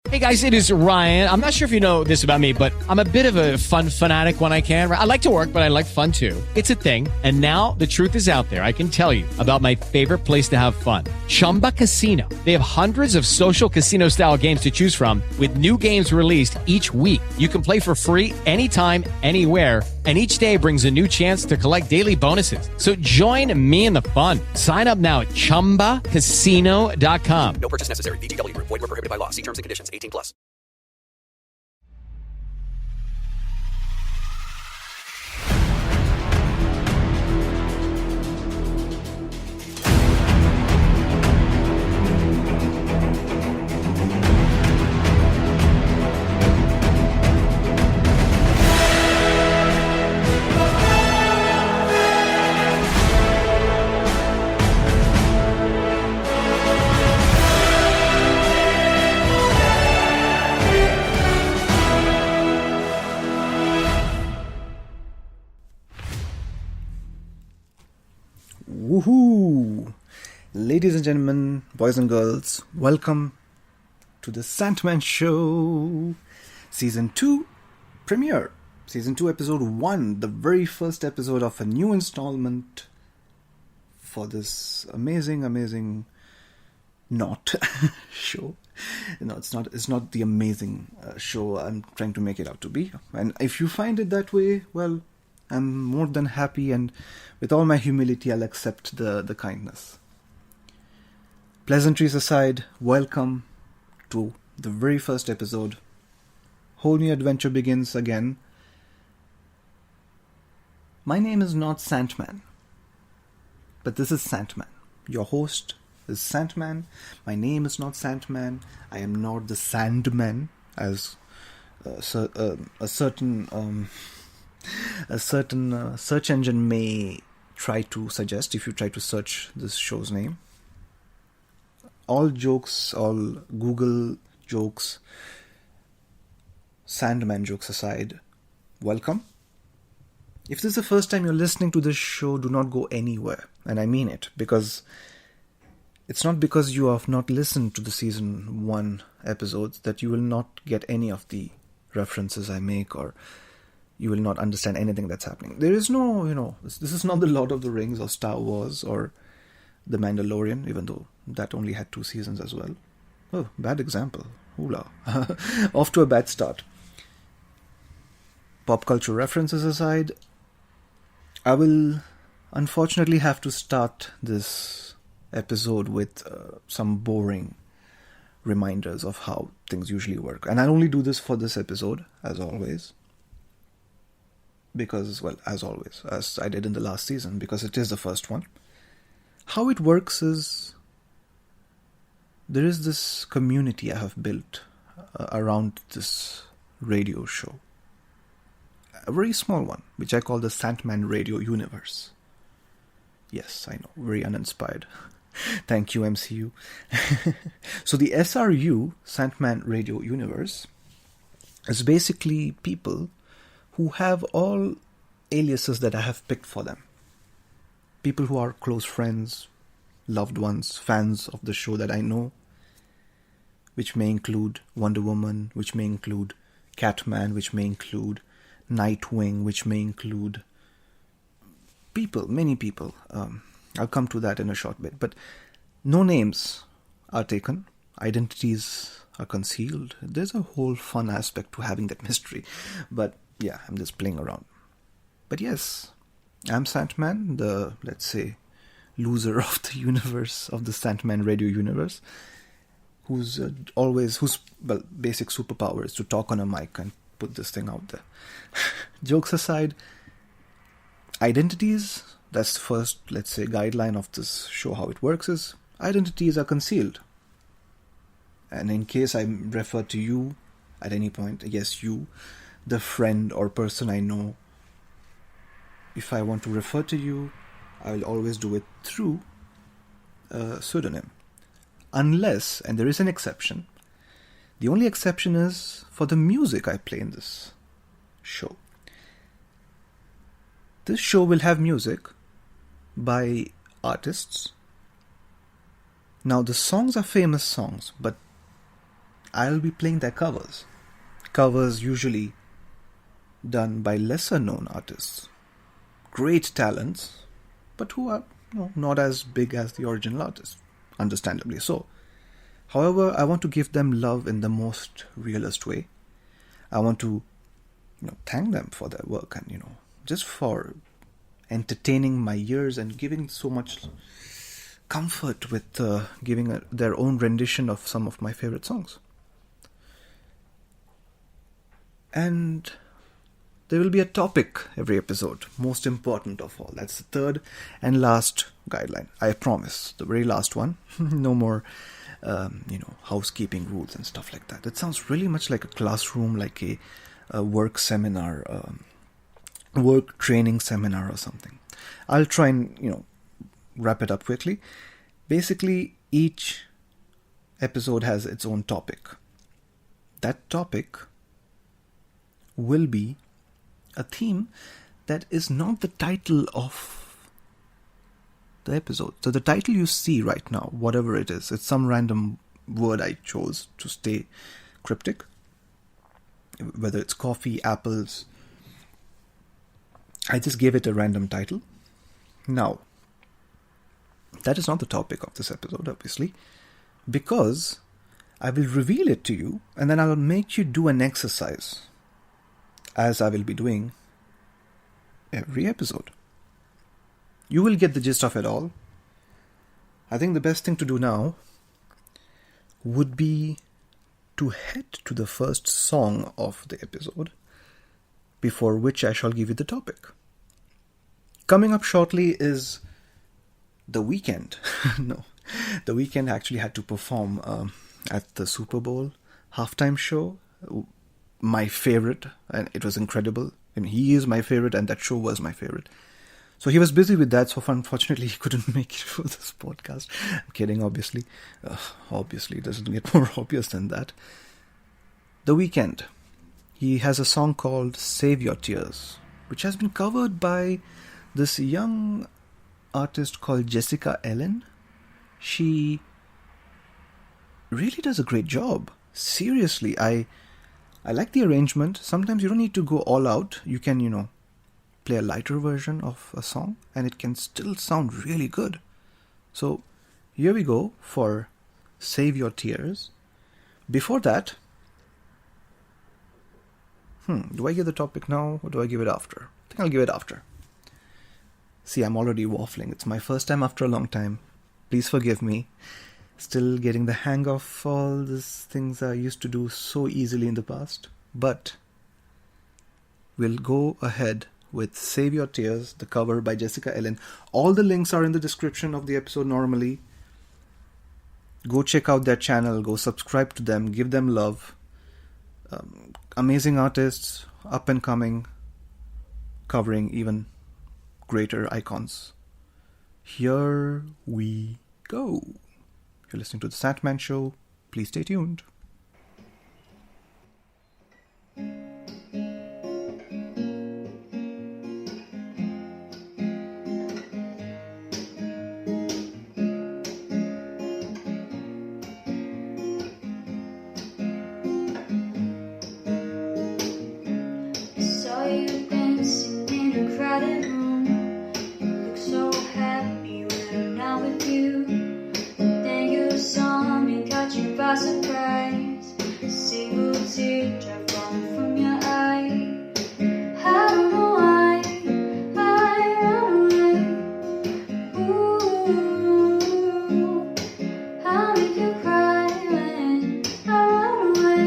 Hey guys, it is Ryan. I'm not sure if you know this about me, but I'm a bit of a fun fanatic when I can. I like to work, but I like fun too. It's a thing. And now the truth is out there. I can tell you about my favorite place to have fun. Chumba Casino. They have hundreds of social casino style games to choose from with new games released each week. You can play for free anytime, anywhere. And each day brings a new chance to collect daily bonuses. So join me in the fun. Sign up now at ChumbaCasino.com. No purchase necessary. VGW. Void where prohibited by law. See terms and conditions. 18 plus. Woohoo! Ladies and gentlemen, boys and girls, welcome to the Sandman Show Season 2 premiere. Season 2 Episode 1, the very first episode of a new installment for this amazing not show. No, it's not the amazing show I'm trying to make it out to be. And if you find it that way, well, I'm more than happy, and with all my humility, I'll accept the kindness. Pleasantries aside, welcome to the very first episode. Whole new adventure begins again. My name is not Sandman, but this is Sandman. Your host is Sandman. My name is not Sandman. I am not the Sandman, as a certain search engine may try to suggest if you try to search this show's name. All jokes, all Google jokes, Sandman jokes aside, welcome. If this is the first time you're listening to this show, do not go anywhere. And I mean it, because it's not because you have not listened to the season 1 episodes that you will not get any of the references I make, or you will not understand anything that's happening. There is no, this is not the Lord of the Rings or Star Wars or The Mandalorian, even though that only had 2 seasons as well. Oh, bad example. Hula. Off to a bad start. Pop culture references aside, I will unfortunately have to start this episode with some boring reminders of how things usually work. And I'll only do this for this episode, as always. Because, well, as always, as I did in the last season, because it is the first one. How it works is, there is this community I have built around this radio show. A very small one, which I call the Sandman Radio Universe. Yes, I know, very uninspired. Thank you, MCU. So the SRU, Sandman Radio Universe, is basically people who have all aliases that I have picked for them. People who are close friends, loved ones, fans of the show that I know, which may include Wonder Woman, which may include Catman, which may include Nightwing, which may include people, many people. I'll come to that in a short bit. But no names are taken. Identities are concealed. There's a whole fun aspect to having that mystery. But yeah, I'm just playing around. But yes, I'm Sandman, the, let's say, loser of the universe, of the Sandman Radio universe, whose basic superpower is to talk on a mic and put this thing out there. Jokes aside, identities, that's the first, let's say, guideline of this show, how it works is, identities are concealed. And in case I refer to you at any point, yes, you, the friend or person I know, if I want to refer to you, I will always do it through a pseudonym. Unless, and there is an exception, the only exception is for the music I play in this show. This show will have music by artists. Now, the songs are famous songs, but I'll be playing their covers. Covers usually done by lesser known artists. Great talents, but who are not as big as the original artist. Understandably so. However, I want to give them love in the most realist way. I want to thank them for their work and just for entertaining my ears and giving so much comfort with giving their own rendition of some of my favorite songs. And there will be a topic every episode, most important of all. That's the third and last guideline. I promise, the very last one. No more, housekeeping rules and stuff like that. It sounds really much like a classroom, like a work seminar, work training seminar or something. I'll try and, wrap it up quickly. Basically, each episode has its own topic. That topic will be a theme that is not the title of the episode. So the title you see right now, whatever it is, it's some random word I chose to stay cryptic. Whether it's coffee, apples, I just gave it a random title. Now, that is not the topic of this episode, obviously, because I will reveal it to you and then I will make you do an exercise, as I will be doing every episode. You will get the gist of it all. I think the best thing to do now would be to head to the first song of the episode, before which I shall give you the topic. Coming up shortly is The Weeknd. No, The Weeknd actually had to perform at the Super Bowl halftime show. My favorite, and it was incredible. And he is my favorite, and that show was my favorite. So he was busy with that, so unfortunately he couldn't make it for this podcast. I'm kidding, obviously. Obviously, it doesn't get more obvious than that. The Weeknd. He has a song called Save Your Tears, which has been covered by this young artist called Jessica Elin. She really does a great job. Seriously, I like the arrangement. Sometimes you don't need to go all out. You can, play a lighter version of a song and it can still sound really good. So here we go for Save Your Tears. Before that, do I give the topic now or do I give it after? I think I'll give it after. See, I'm already waffling. It's my first time after a long time. Please forgive me. Still getting the hang of all these things I used to do so easily in the past. But we'll go ahead with Save Your Tears, the cover by Jessica Elin. All the links are in the description of the episode normally. Go check out their channel. Go subscribe to them. Give them love. Amazing artists, up and coming, covering even greater icons. Here we go. You're listening to The Satman Show. Please stay tuned. Surprise, a single teardrop falling from your eye. I don't know why I run away. Ooh, I'll make you cry when I run away.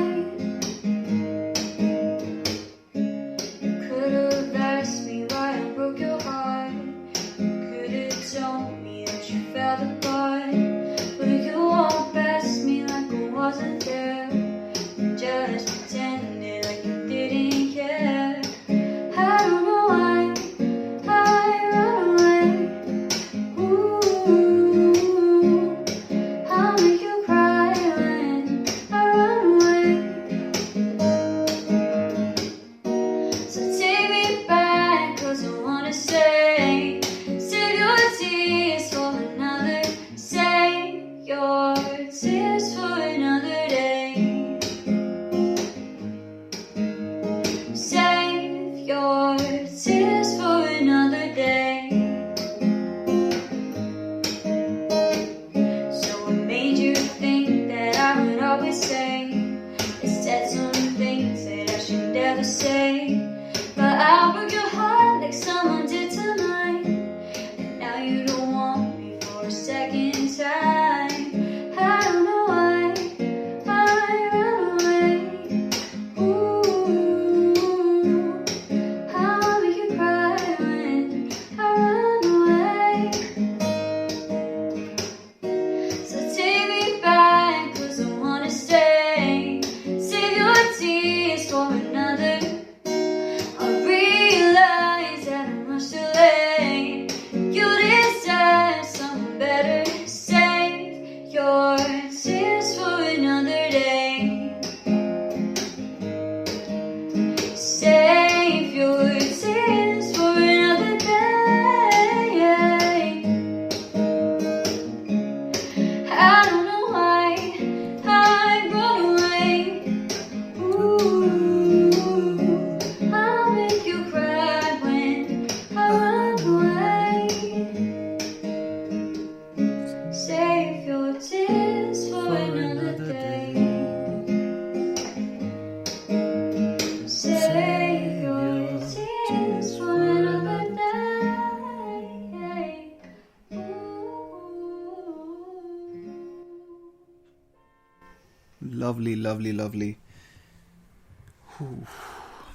You could have asked me why I broke your heart. You could have told me that you fell apart, but you walked past me like I wasn't there, and just pretend stay. But I broke your heart like someone did tonight, and now you don't want me for a second time. I don't know why I run away. Ooh, how make you cry when I run away? So take me back, 'cause I wanna stay. Save your tears for another. I realize that I'm much too late. You deserve someone better. Save your tears for another day. Save your tears for another day. I don't know why I run away. Ooh, I'll make you cry when I run away. Save your tears for another day. Save your tears for another day. Ooh. Lovely, lovely, lovely. Whew.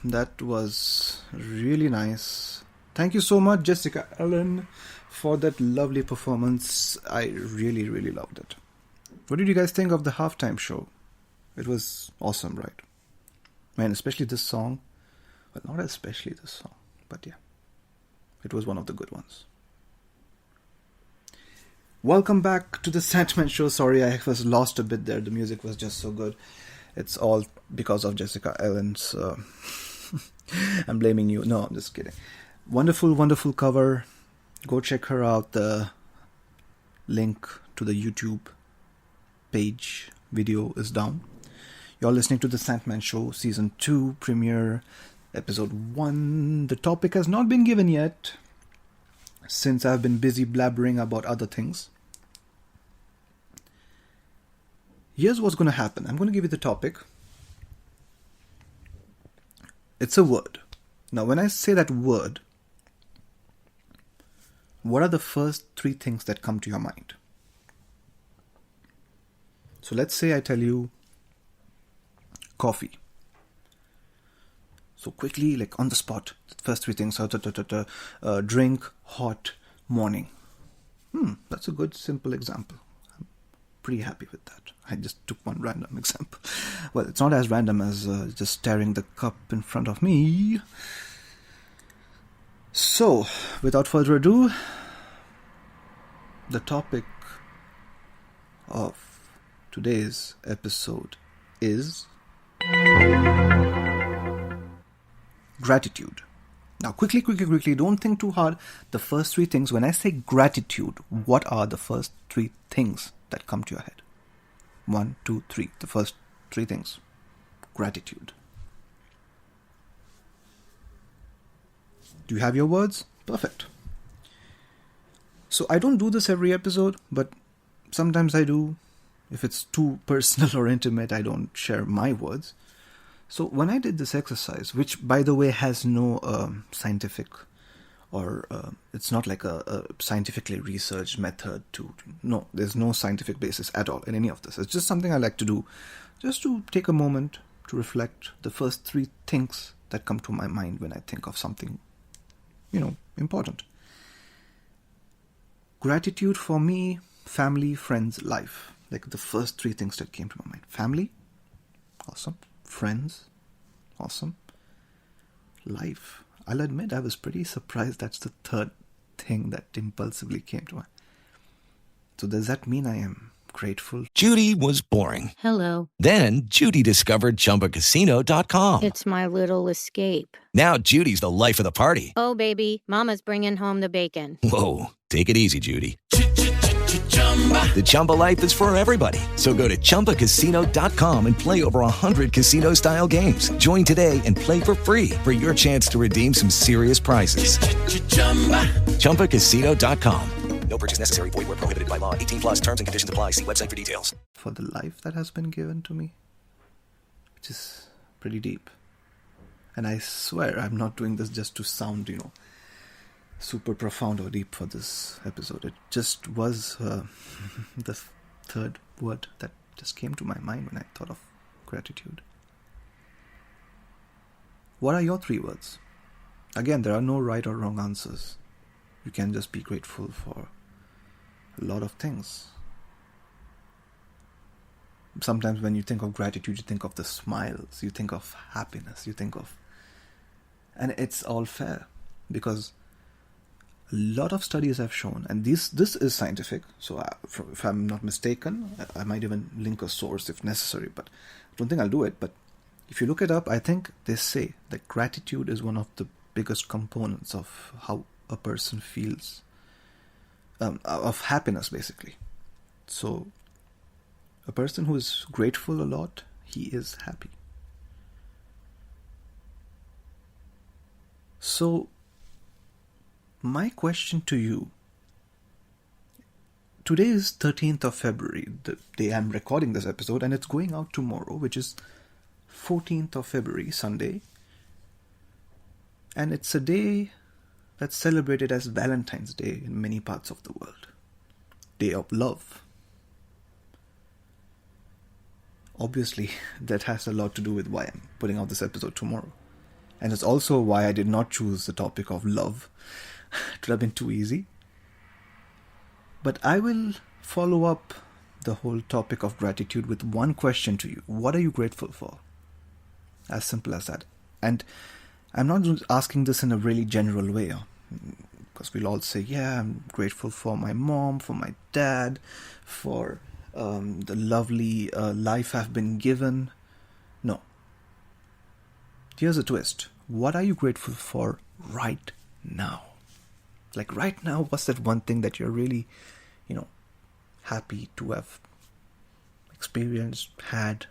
That was really nice. Thank you so much, Jessica Elin, for that lovely performance. I really, really loved it. What did you guys think of the halftime show? It was awesome, right? Man, especially this song. Well, not especially this song, but yeah. It was one of the good ones. Welcome back to the Sandman Show. Sorry, I was lost a bit there. The music was just so good. It's all because of Jessica Ellen's... I'm blaming you. No, I'm just kidding. Wonderful, wonderful cover. Go check her out. The link to the YouTube page video is down. You're listening to the Sandman Show, Season 2, premiere, Episode 1. The topic has not been given yet, since I've been busy blabbering about other things. Here's what's going to happen. I'm going to give you the topic. It's a word. Now, when I say that word, what are the first 3 things that come to your mind? So let's say I tell you coffee. So quickly, like on the spot, the first 3 things are drink, hot, morning. That's a good, simple example. I'm pretty happy with that. I just took one random example. Well, it's not as random as just staring the cup in front of me. So, without further ado, the topic of today's episode is gratitude. Now, quickly, don't think too hard. The first 3 things, when I say gratitude, what are the first 3 things that come to your head? 1, 2, 3. The first 3 things. Gratitude. Do you have your words? Perfect. So I don't do this every episode, but sometimes I do. If it's too personal or intimate, I don't share my words. So when I did this exercise, which by the way has no scientific or it's not like a scientifically researched method no, there's no scientific basis at all in any of this. It's just something I like to do, just to take a moment to reflect the first 3 things that come to my mind when I think of something, important. Gratitude for me, family, friends, life. Like the first 3 things that came to my mind. Family, awesome. Friends, awesome. Life. I'll admit I was pretty surprised that's the 3rd thing that impulsively came to mind. So does that mean I am grateful? Judy was boring. Hello. Then Judy discovered ChumbaCasino.com. It's my little escape. Now Judy's the life of the party. Oh, baby, mama's bringing home the bacon. Whoa, take it easy, Judy. The Chumba life is for everybody. So go to ChumbaCasino.com and play over 100 casino-style games. Join today and play for free for your chance to redeem some serious prizes. ChumbaCasino.com. No purchase necessary. Void where prohibited by law. 18 plus terms and conditions apply. See website for details. For the life that has been given to me, which is pretty deep. And I swear I'm not doing this just to sound, super profound or deep for this episode. It just was the third word that just came to my mind when I thought of gratitude. What are your 3 words? Again, there are no right or wrong answers. You can just be grateful for a lot of things. Sometimes when you think of gratitude, you think of the smiles, you think of happiness, and it's all fair, because a lot of studies have shown, and this is scientific, so if I'm not mistaken, I might even link a source if necessary, but I don't think I'll do it. But if you look it up, I think they say that gratitude is one of the biggest components of how a person feels, of happiness, basically. So a person who is grateful a lot, he is happy. So my question to you, today is 13th of February, the day I'm recording this episode, and it's going out tomorrow, which is 14th of February, Sunday. And it's a day that's celebrated as Valentine's Day in many parts of the world. Day of love. Obviously, that has a lot to do with why I'm putting out this episode tomorrow. And it's also why I did not choose the topic of love. It would have been too easy. But I will follow up the whole topic of gratitude with one question to you. What are you grateful for? As simple as that. And I'm not asking this in a really general way, because we'll all say, yeah, I'm grateful for my mom, for my dad, for the lovely life I've been given. No. Here's a twist. What are you grateful for right now? Like right now, what's that one thing that you're really, happy to have experienced, had?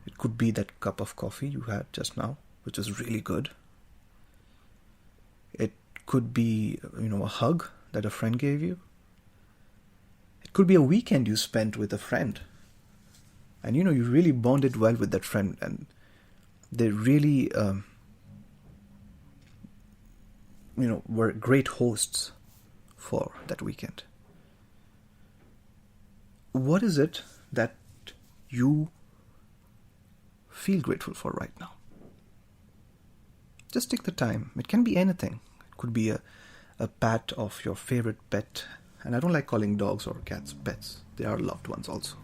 It could be that cup of coffee you had just now, which is really good. It could be, a hug that a friend gave you. It could be a weekend you spent with a friend. And, you really bonded well with that friend. And they really, were great hosts for that weekend. What is it that you feel grateful for right now? Just take the time. It can be anything. It could be a pat of your favorite pet. And I don't like calling dogs or cats pets. They are loved ones also.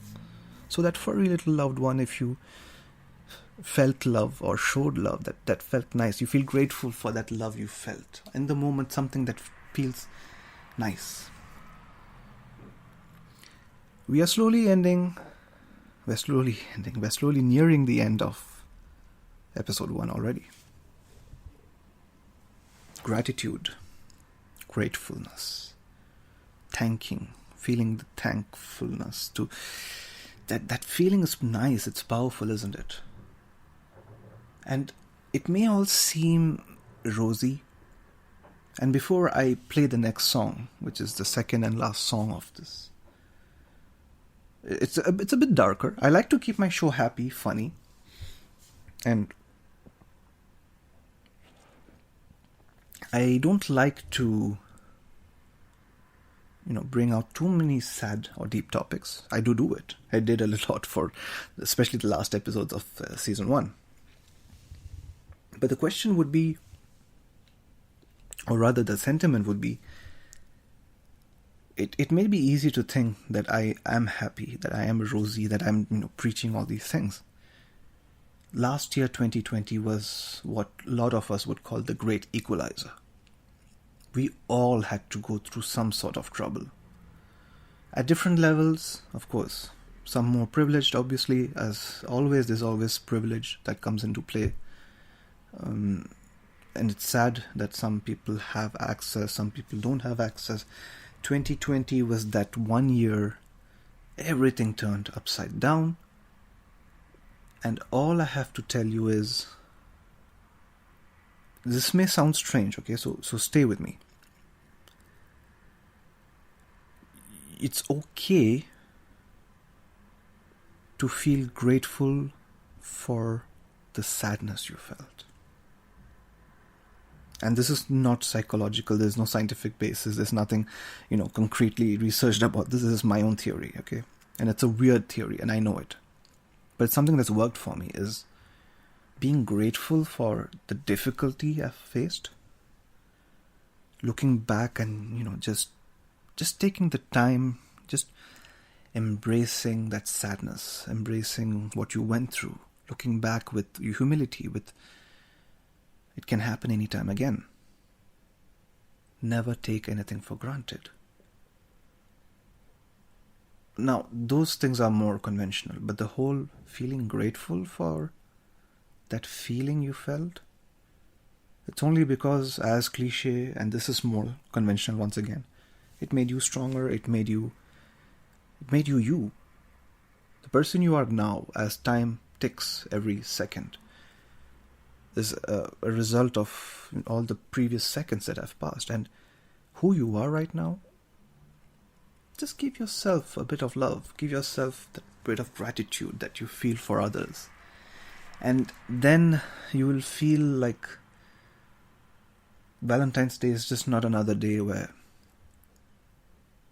So that furry little loved one, if you felt love or showed love, that felt nice. You feel grateful for that love you felt. In the moment, something that feels nice. We're slowly nearing the end of episode 1 already. Gratitude, gratefulness, thanking, feeling the thankfulness to that feeling is nice, it's powerful, isn't it? And it may all seem rosy. And before I play the next song, which is the second and last song of this, it's a bit darker. I like to keep my show happy, funny, and I don't like to bring out too many sad or deep topics. I do it. I did a lot for especially the last episodes of season 1. But the question would be, or rather the sentiment would be, it may be easy to think that I am happy, that I am rosy, that I'm preaching all these things. Last year, 2020, was what a lot of us would call the great equalizer. We all had to go through some sort of trouble. At different levels, of course. Some more privileged, obviously. As always, there's always privilege that comes into play. And it's sad that some people have access, some people don't have access. 2020 was that one year everything turned upside down. And all I have to tell you is, this may sound strange, okay? So stay with me. It's okay to feel grateful for the sadness you felt. And this is not psychological, there's no scientific basis, there's nothing, concretely researched about this. This is my own theory, okay? And it's a weird theory, and I know it. But it's something that's worked for me, is being grateful for the difficulty I've faced. Looking back and, just taking the time, just embracing that sadness, embracing what you went through, looking back with humility, with it can happen anytime again. Never take anything for granted. Now, those things are more conventional, but the whole feeling grateful for that feeling you felt, it's only because, as cliche, and this is more conventional once again, it made you stronger, it made you you. The person you are now, as time ticks every second, is a result of all the previous seconds that have passed. And who you are right now, just give yourself a bit of love. Give yourself that bit of gratitude that you feel for others. And then you will feel like Valentine's Day is just not another day where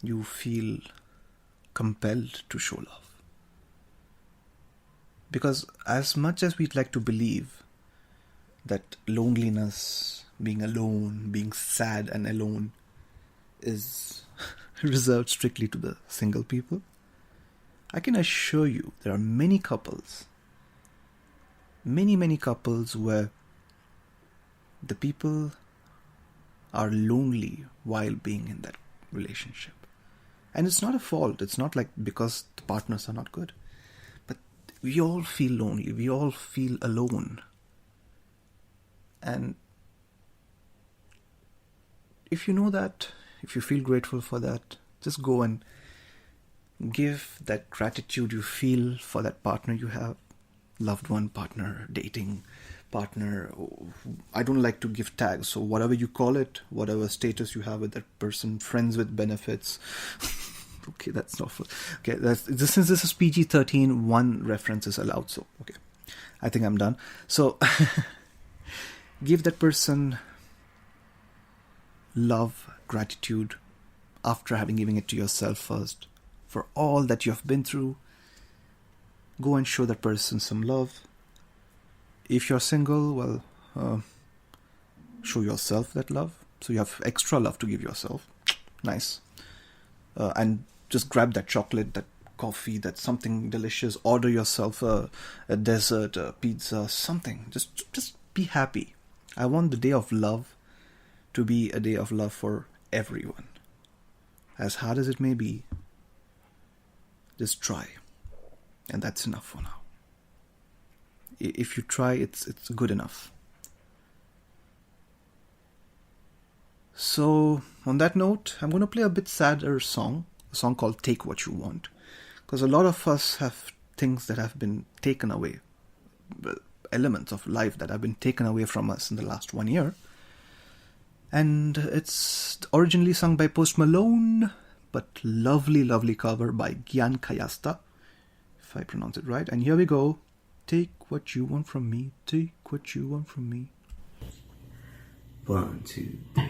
you feel compelled to show love. Because as much as we'd like to believe that loneliness, being alone, being sad and alone is reserved strictly to the single people, I can assure you there are many couples, many couples where the people are lonely while being in that relationship. And it's not a fault. It's not like because the partners are not good. But we all feel lonely. We all feel alone. And if you know that, if you feel grateful for that, just go and give that gratitude you feel for that partner you have, loved one, partner, dating partner. I don't like to give tags, so whatever you call it, whatever status you have with that person, friends with benefits. Okay, that's not full. Okay, since this is PG-13, one reference is allowed, so okay, I think I'm done. So give that person love, gratitude, after having given it to yourself first, for all that you have been through. Go and show that person some love. If you're single, well, show yourself that love. So you have extra love to give yourself. Nice. And just grab that chocolate, that coffee, that something delicious. Order yourself a dessert, a pizza, something. Just be happy. I want the day of love to be a day of love for everyone. As hard as it may be, just try. And that's enough for now. If you try, it's good enough. So, on that note, I'm going to play a bit sadder song. A song called Take What You Want. Because a lot of us have things that have been taken away. Elements of life that have been taken away from us in the last 1 year. And it's originally sung by Post Malone, but lovely cover by Gyan Kayastha, if I pronounce it right. And here we go. Take what you want from me, take what you want from me. 1, 2, 3.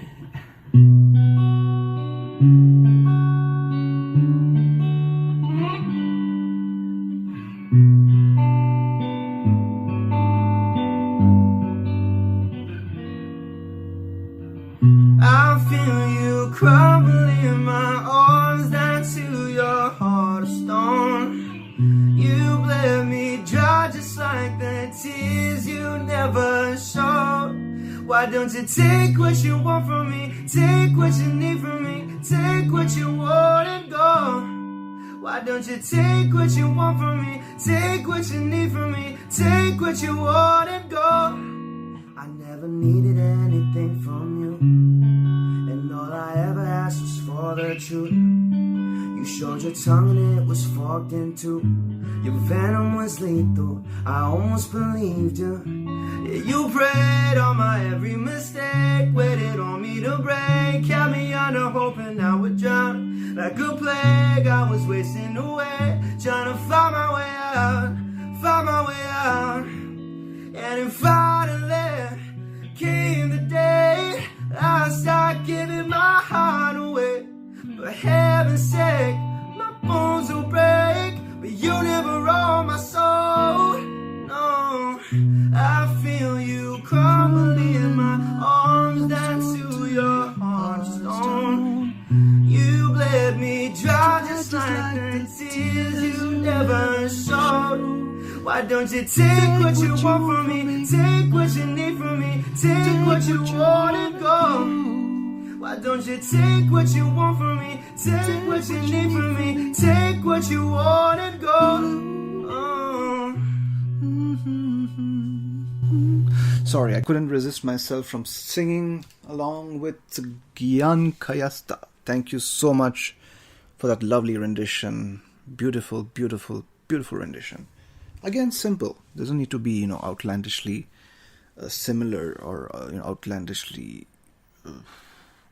I feel you crumbling in my arms down to your heart of stone. You bled me dry just like the tears you never showed. Why don't you take what you want from me, take what you need from me, take what you want and go. Why don't you take what you want from me, take what you need from me, take what you want and go. I never needed anything from you, and all I ever asked was for the truth. You showed your tongue and it was forked in two. Your venom was lethal, I almost believed you. Yeah, you preyed on my every mistake, waited on me to break, kept me under hope and I would drown like a plague. I was wasting away, trying to find my way out, find my way out. And Why don't you take what you want from me? Take what you need from me. Take what you want and go. Why don't you take what you want from me? Take what you need from me. Take what you want and go. Sorry, I couldn't resist myself from singing along with Gyan Kayastha. Thank you so much for that lovely rendition. Beautiful, beautiful, beautiful rendition. Again, simple. Doesn't need to be, outlandishly similar or outlandishly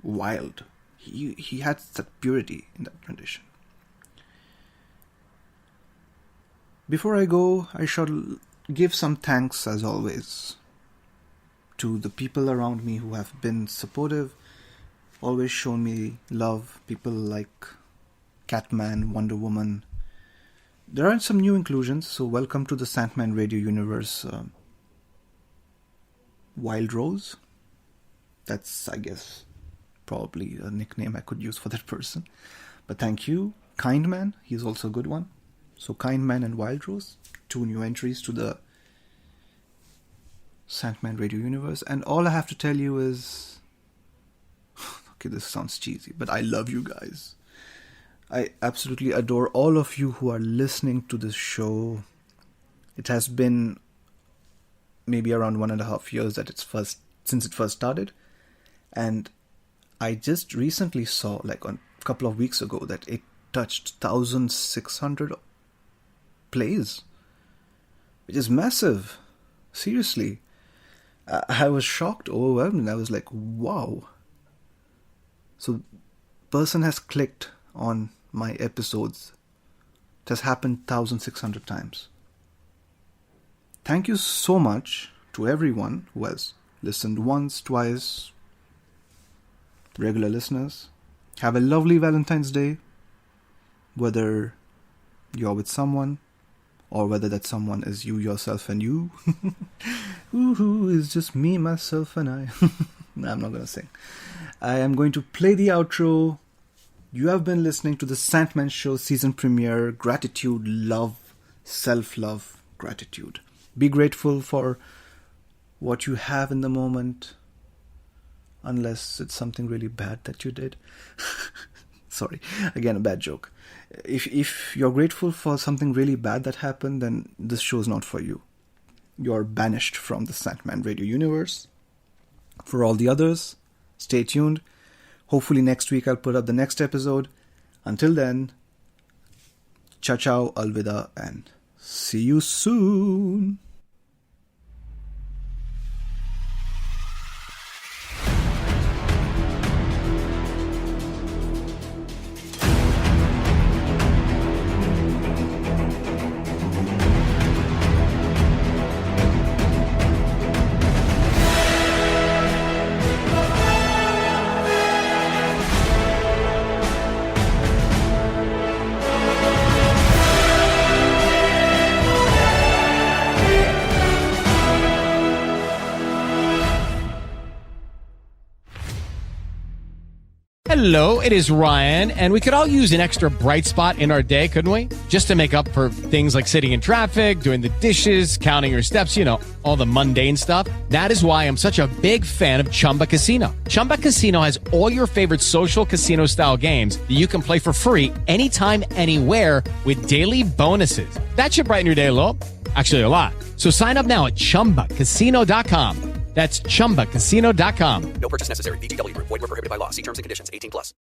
wild. He had that purity in that rendition. Before I go, I shall give some thanks, as always, to the people around me who have been supportive, always shown me love. People like Catman, Wonder Woman. There are some new inclusions, so welcome to the Sandman Radio Universe. Wild Rose. That's, I guess, probably a nickname I could use for that person. But thank you. Kind Man, he's also a good one. So Kind Man and Wild Rose, 2 new entries to the Sandman Radio Universe. And all I have to tell you is, okay, this sounds cheesy, but I love you guys. I absolutely adore all of you who are listening to this show. It has been maybe around 1.5 years since it first started. And I just recently saw, like a couple of weeks ago, that it touched 1,600 plays, which is massive. Seriously. I was shocked, overwhelmed, and I was like, wow. So, person has clicked on my episodes. It has happened 1,600 times. Thank you so much to everyone who has listened once, twice, regular listeners. Have a lovely Valentine's Day, whether you're with someone or whether that someone is you, yourself, and you. Ooh, it's just me, myself, and I. No, I'm not going to sing. I am going to play the outro. You have been listening to the Sandman Show season premiere. Gratitude, love, self-love, gratitude. Be grateful for what you have in the moment, unless it's something really bad that you did. Sorry, again, a bad joke. If you're grateful for something really bad that happened, then this show's not for you. You're banished from the Sandman Radio Universe. For all the others, stay tuned. Hopefully next week I'll put up the next episode. Until then, ciao ciao, alvida, and see you soon. Hello, it is Ryan, and we could all use an extra bright spot in our day, couldn't we? Just to make up for things like sitting in traffic, doing the dishes, counting your steps, all the mundane stuff. That is why I'm such a big fan of Chumba Casino. Chumba Casino has all your favorite social casino-style games that you can play for free anytime, anywhere with daily bonuses. That should brighten your day a little. Actually, a lot. So sign up now at ChumbaCasino.com. That's ChumbaCasino.com. No purchase necessary. VGW Group. Void where prohibited by law. See terms and conditions. 18+.